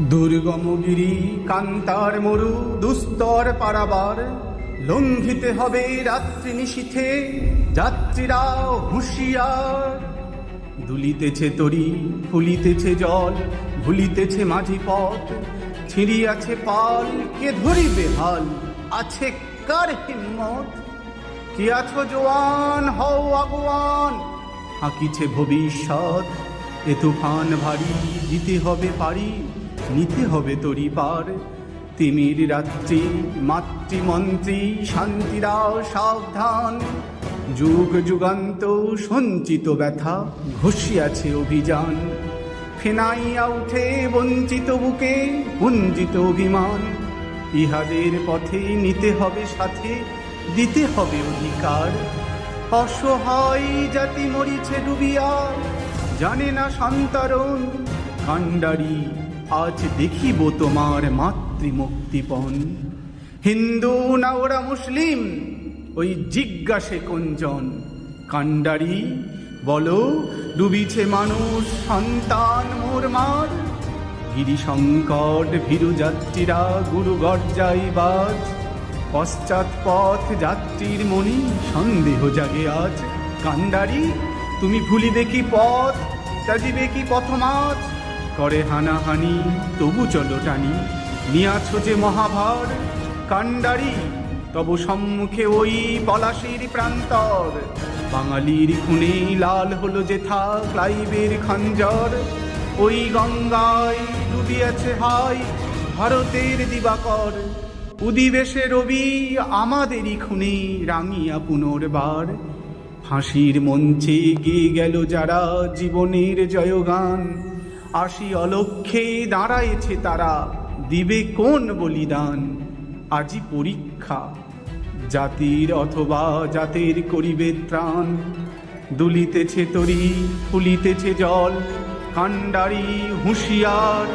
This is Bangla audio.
দুর্গমগিরি কান্তার মরু দুস্তর পারাবার লঙ্ঘিতে হবে রাত্রি নিশীথে, যাত্রীরা হুঁশিয়ার। দুলিতেছে তরি, ফুলিতেছে জল, ভুলিতেছে মাঝি পথ, ছিঁড়িয়াছে পাল, কে ধরিবে হাল, আছে কার হিম্মত? কি আছো জোয়ান, হও আগুয়ান, হাঁকিছে ভবিষ্যৎ। এ তুফান ভারী, দিতে হবে পারি, নিতে হবে তরি পার। তিমির রাত্রি, মাতৃমন্ত্রী, শান্তিরাও সাবধান। যুগ যুগান্ত সঞ্চিত ব্যথা, ঘষিয়াছে অভিযান। ফেনাইয়া উঠে বঞ্চিত বুকে, পুঞ্জিত অভিমান। ইহাদের পথে নিতে হবে সাথে, দিতে হবে অধিকার। অসহায় জাতি মরিছে ডুবিয়া, জানে না সন্তরণ। কান্ডারি, আজ দেখিব তোমার মাতৃমুক্তিপণ। হিন্দু না ওরা মুসলিম, ওই জিজ্ঞাসে কোনজন? কান্ডারি, বলো, ডুবিছে মানুষ সন্তান মোরমার। গিরিশঙ্কট ভীরু যাত্রীরা গুরু গর্জাই বাজ। পশ্চাৎ পথ যাত্রীর মনি সন্দেহ জাগে আজ। কান্ডারি, তুমি ভুলিবে কি পথ, ত্যাজিবে কি পথমাজ? করে হানাহানি, তবু চলো টানি, নিয়াছ যে মহাভার। কান্ডারি, তবু সম্মুখে ওই পলাশির প্রান্তর। বাঙালির খুনে লাল হলো যেথা ক্লাইবের খঞ্জর। ওই গঙ্গায় ডুবিয়াছে হাই ভারতের দিবাকর। উদিবেশে রবি আমাদেরই খুনে রাঙিয়া পুনর্বার। ফাঁসির মঞ্চে গেয়ে গেল যারা জীবনের জয়গান। আসি অলক্ষ্যে দাঁড়ায়েছে তারা, দিবে কোন বলিদান? আজি পরীক্ষা, জাতির অথবা জাতের করিবে ত্রাণ। দুলিতেছে তরি, ফুলিতেছে জল, কান্ডারি হুঁশিয়ার।